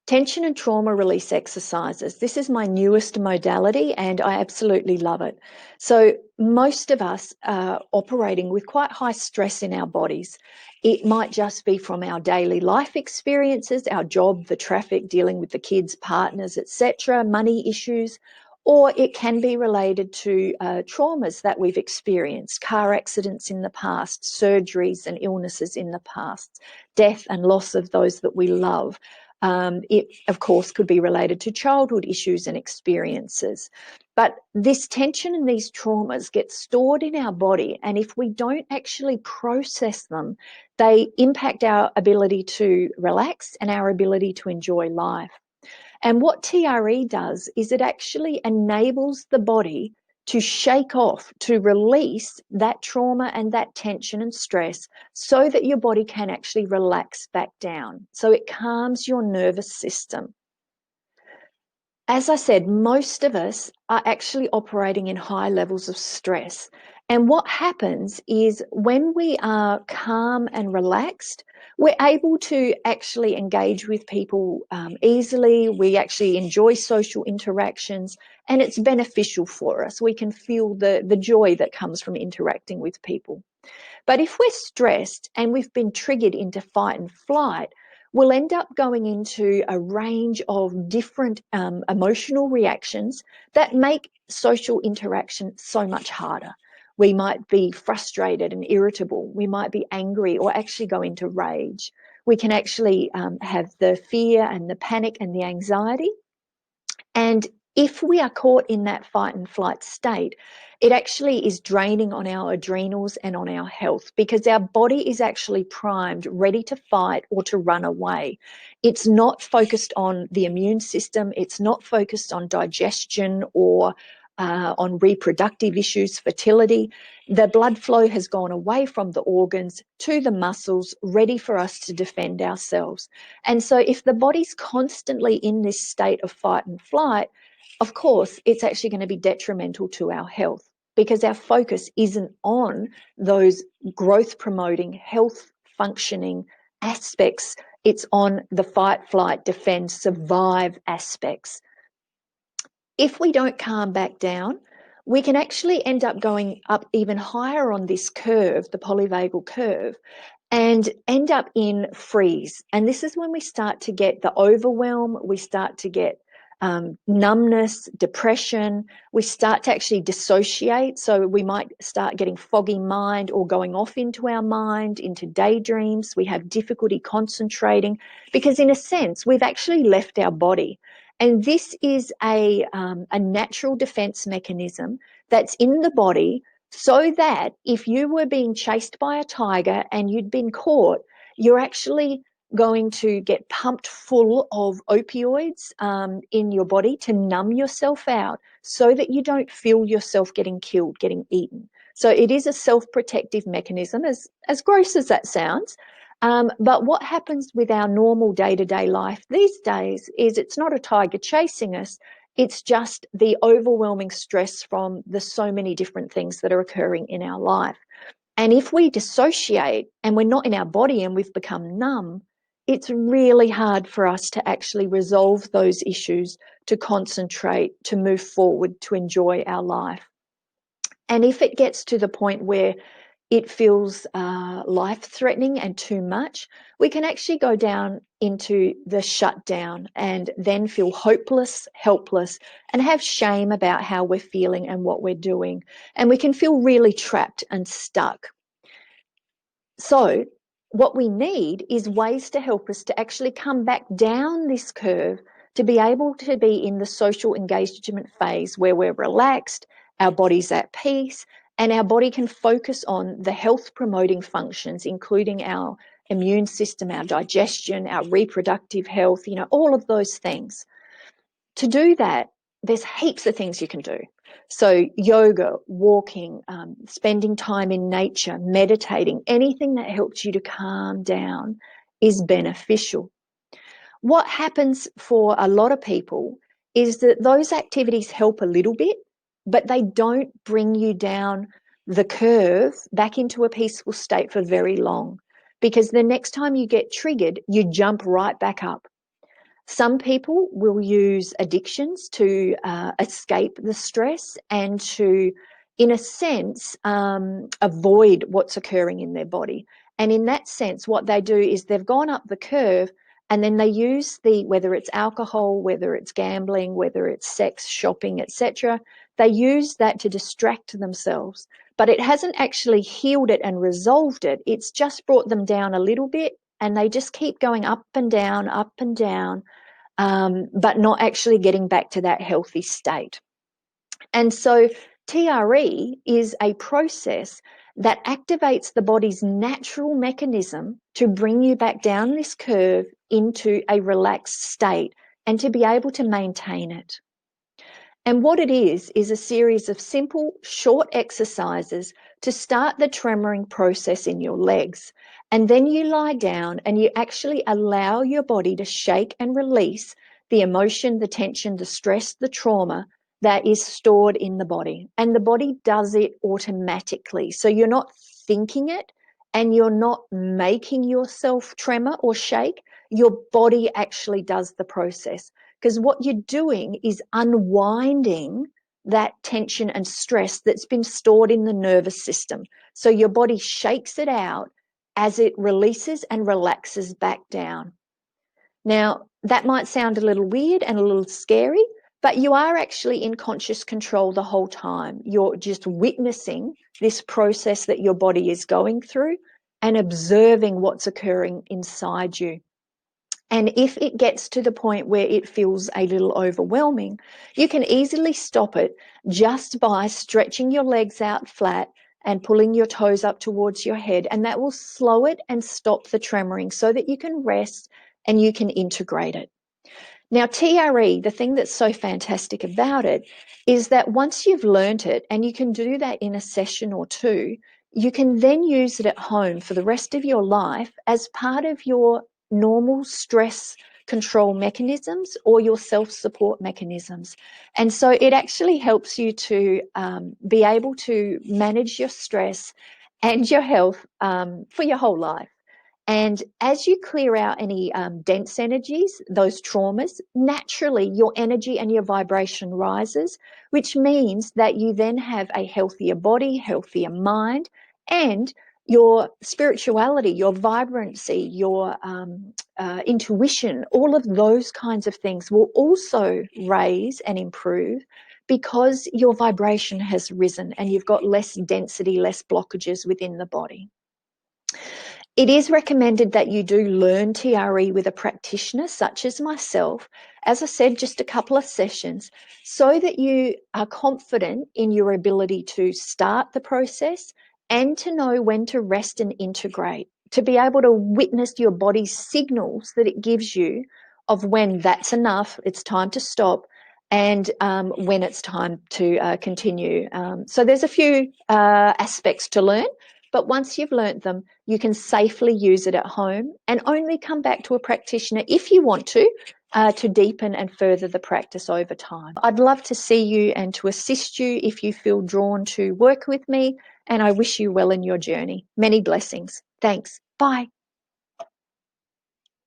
Tension and trauma release exercises. This is my newest modality and I absolutely love it. So most of us are operating with quite high stress in our bodies. It might just be from our daily life experiences, our job, the traffic, dealing with the kids, partners, etc., money issues, or it can be related to traumas that we've experienced, car accidents in the past, surgeries and illnesses in the past, death and loss of those that we love. It, of course, could be related to childhood issues and experiences. But this tension and these traumas get stored in our body, and if we don't actually process them, they impact our ability to relax and our ability to enjoy life. And what TRE does is it actually enables the body to shake off, to release that trauma and that tension and stress so that your body can actually relax back down. So it calms your nervous system. As I said, most of us are actually operating in high levels of stress. And what happens is when we are calm and relaxed, we're able to actually engage with people easily. We actually enjoy social interactions and it's beneficial for us. We can feel the joy that comes from interacting with people. But if we're stressed and we've been triggered into fight and flight, we'll end up going into a range of different emotional reactions that make social interaction so much harder. We might be frustrated and irritable. We might be angry or actually go into rage. We can actually have the fear and the panic and the anxiety. And if we are caught in that fight and flight state, it actually is draining on our adrenals and on our health because our body is actually primed, ready to fight or to run away. It's not focused on the immune system. It's not focused on digestion or on reproductive issues, fertility. The blood flow has gone away from the organs to the muscles, ready for us to defend ourselves. And so if the body's constantly in this state of fight and flight, of course, it's actually going to be detrimental to our health because our focus isn't on those growth promoting, health functioning aspects. It's on the fight, flight, defend, survive aspects. If we don't calm back down, we can actually end up going up even higher on this curve, the polyvagal curve, and end up in freeze. And this is when we start to get the overwhelm, we start to get numbness, depression, we start to actually dissociate. So we might start getting foggy mind or going off into our mind, into daydreams. We have difficulty concentrating because in a sense, we've actually left our body. And this is a natural defense mechanism that's in the body so that if you were being chased by a tiger and you'd been caught, you're actually going to get pumped full of opioids in your body to numb yourself out so that you don't feel yourself getting killed, getting eaten. So it is a self-protective mechanism, as gross as that sounds. But what happens with our normal day-to-day life these days is it's not a tiger chasing us. It's just the overwhelming stress from the so many different things that are occurring in our life. And if we dissociate and we're not in our body and we've become numb, it's really hard for us to actually resolve those issues, to concentrate, to move forward, to enjoy our life. And if it gets to the point where it feels life-threatening and too much, we can actually go down into the shutdown and then feel hopeless, helpless, and have shame about how we're feeling and what we're doing. And we can feel really trapped and stuck. So what we need is ways to help us to actually come back down this curve to be able to be in the social engagement phase where we're relaxed, our body's at peace, and our body can focus on the health promoting functions, including our immune system, our digestion, our reproductive health, all of those things. To do that, there's heaps of things you can do. So yoga, walking, spending time in nature, meditating, anything that helps you to calm down is beneficial. What happens for a lot of people is that those activities help a little bit, but they don't bring you down the curve back into a peaceful state for very long, because the next time you get triggered, you jump right back up. Some people will use addictions to escape the stress and to, in a sense, avoid what's occurring in their body. And in that sense, what they do is they've gone up the curve and then they use whether it's alcohol, whether it's gambling, whether it's sex, shopping, etc., they use that to distract themselves. But it hasn't actually healed it and resolved it. It's just brought them down a little bit, and they just keep going up and down, but not actually getting back to that healthy state. And so TRE is a process that activates the body's natural mechanism to bring you back down this curve into a relaxed state and to be able to maintain it. And what it is a series of simple, short exercises to start the tremoring process in your legs. And then you lie down and you actually allow your body to shake and release the emotion, the tension, the stress, the trauma that is stored in the body. And the body does it automatically. So you're not thinking it and you're not making yourself tremor or shake. Your body actually does the process. Because what you're doing is unwinding that tension and stress that's been stored in the nervous system. So your body shakes it out as it releases and relaxes back down. Now, that might sound a little weird and a little scary, but you are actually in conscious control the whole time. You're just witnessing this process that your body is going through and observing what's occurring inside you. And if it gets to the point where it feels a little overwhelming, you can easily stop it just by stretching your legs out flat and pulling your toes up towards your head. And that will slow it and stop the tremoring so that you can rest and you can integrate it. Now, TRE, the thing that's so fantastic about it is that once you've learnt it, and you can do that in a session or two, you can then use it at home for the rest of your life as part of your normal stress control mechanisms or your self-support mechanisms. And so it actually helps you to be able to manage your stress and your health for your whole life. And as you clear out any dense energies, those traumas, naturally your energy and your vibration rises, which means that you then have a healthier body, healthier mind, and your spirituality, your vibrancy, your intuition, all of those kinds of things will also raise and improve because your vibration has risen and you've got less density, less blockages within the body. It is recommended that you do learn TRE with a practitioner such as myself, as I said, just a couple of sessions, so that you are confident in your ability to start the process and to know when to rest and integrate, to be able to witness your body's signals that it gives you of when that's enough, it's time to stop, and when it's time to continue. So there's a few aspects to learn. But once you've learnt them, you can safely use it at home and only come back to a practitioner if you want to deepen and further the practice over time. I'd love to see you and to assist you if you feel drawn to work with me, and I wish you well in your journey. Many blessings. Thanks. Bye.